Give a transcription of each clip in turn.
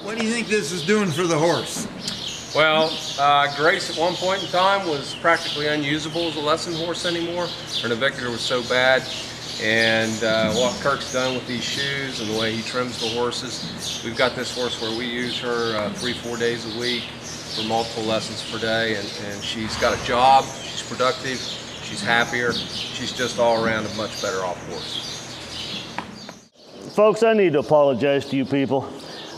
What do you think this is doing for the horse? Well, Grace at one point in time was practically unusable as a lesson horse anymore. Her navicular was so bad. And what Kirk's done with these shoes and the way he trims the horses, we've got this horse where we use her 3-4 days a week for multiple lessons per day, and she's got a job, she's productive, she's happier, she's just all around a much better off horse. Folks, I need to apologize to you people.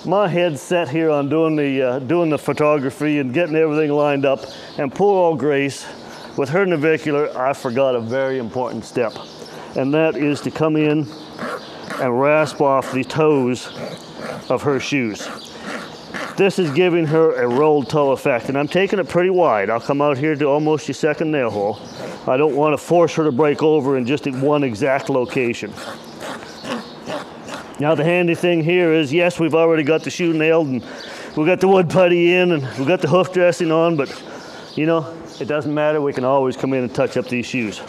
My head's set here on doing the photography and getting everything lined up, and poor old Grace, with her navicular, I forgot a very important step, and that is to come in and rasp off the toes of her shoes. This is giving her a rolled toe effect, and I'm taking it pretty wide. I'll come out here to almost your second nail hole. I don't want to force her to break over in just one exact location. Now the handy thing here is, yes, we've already got the shoe nailed and we got the wood putty in and we got the hoof dressing on, but you know, it doesn't matter. We can always come in and touch up these shoes.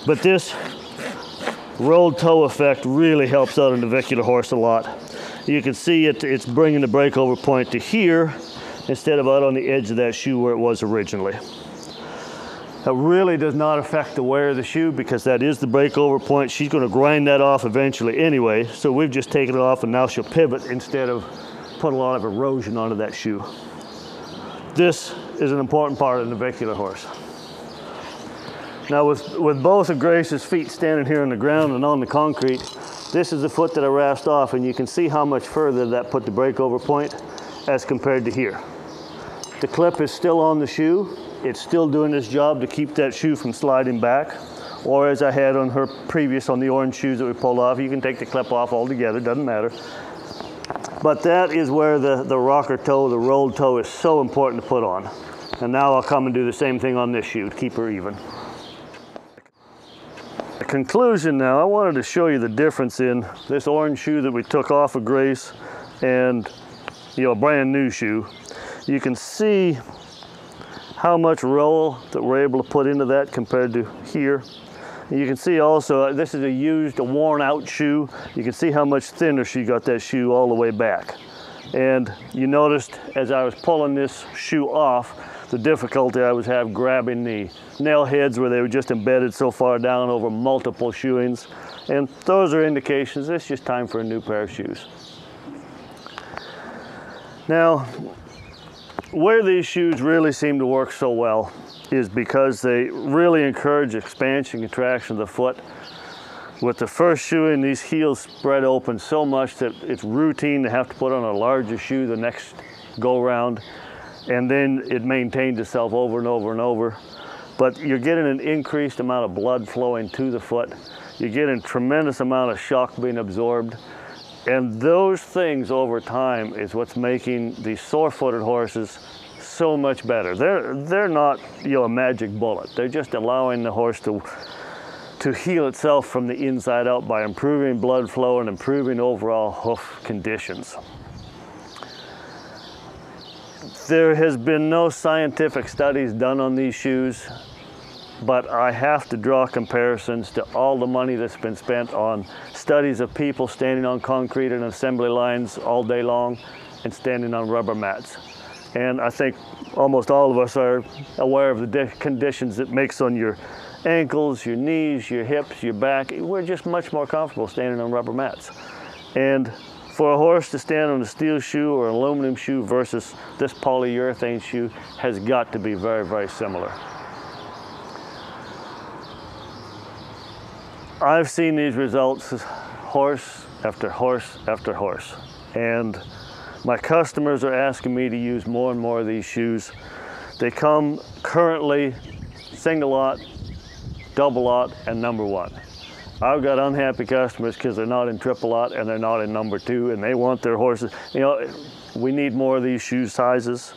But this rolled toe effect really helps out a navicular horse a lot. You can see it's bringing the breakover point to here instead of out on the edge of that shoe where it was originally. That really does not affect the wear of the shoe because that is the breakover point. She's going to grind that off eventually anyway, so we've just taken it off and now she'll pivot instead of put a lot of erosion onto that shoe. This is an important part of the navicular horse. Now with both of Grace's feet standing here on the ground and on the concrete, this is the foot that I rasped off, and you can see how much further that put the breakover point as compared to here. The clip is still on the shoe. It's still doing its job to keep that shoe from sliding back, or as I had on her previous, on the orange shoes that we pulled off, you can take the clip off altogether, doesn't matter. But that is where the rocker toe, the rolled toe, is so important to put on. And now I'll come and do the same thing on this shoe to keep her even. The conclusion now, I wanted to show you the difference in this orange shoe that we took off of Grace and, you know, a brand new shoe. You can see how much roll that we're able to put into that compared to here. And you can see also, this is a worn out shoe. You can see how much thinner she got that shoe all the way back. And you noticed as I was pulling this shoe off, the difficulty I was having grabbing the nail heads where they were just embedded so far down over multiple shoeings. And those are indications it's just time for a new pair of shoes. Now, where these shoes really seem to work so well is because they really encourage expansion and contraction of the foot. With the first shoeing, these heels spread open so much that it's routine to have to put on a larger shoe the next go round, and then it maintains itself over and over and over. But you're getting an increased amount of blood flowing to the foot. You're getting a tremendous amount of shock being absorbed. And those things over time is what's making these sore-footed horses so much better. They're not, you know, a magic bullet. They're just allowing the horse to heal itself from the inside out by improving blood flow and improving overall hoof conditions. There has been no scientific studies done on these shoes, but I have to draw comparisons to all the money that's been spent on studies of people standing on concrete and assembly lines all day long and standing on rubber mats. And I think almost all of us are aware of the conditions it makes on your ankles, your knees, your hips, your back. We're just much more comfortable standing on rubber mats. And for a horse to stand on a steel shoe or an aluminum shoe versus this polyurethane shoe has got to be very, very similar. I've seen these results horse after horse after horse, and my customers are asking me to use more and more of these shoes. They come currently single lot, double lot, and number one. I've got unhappy customers because they're not in triple lot and they're not in number two, and they want their horses. You know, we need more of these shoe sizes.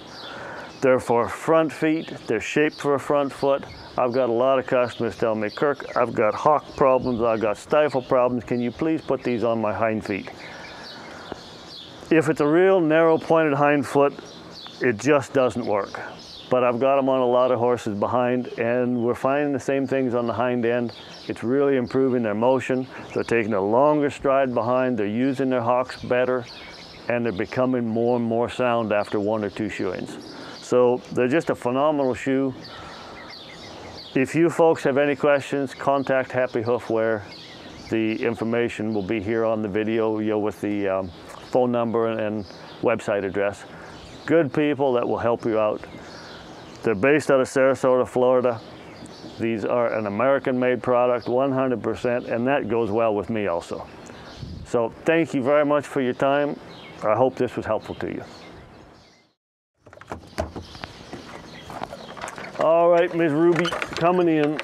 They're for front feet, they're shaped for a front foot. I've got a lot of customers telling me, Kirk, I've got hock problems, I've got stifle problems, can you please put these on my hind feet? If it's a real narrow pointed hind foot, it just doesn't work. but I've got them on a lot of horses behind, and we're finding the same things on the hind end. It's really improving their motion. They're taking a longer stride behind, they're using their hocks better, and they're becoming more and more sound after 1 or 2 shoeings. So they're just a phenomenal shoe. If you folks have any questions, contact Happy Hoofwear. The information will be here on the video, with the phone number and website address. Good people that will help you out. They're based out of Sarasota, Florida. These are an American-made product, 100%, and that goes well with me also. So thank you very much for your time. I hope this was helpful to you. All right, Ms. Ruby, coming in.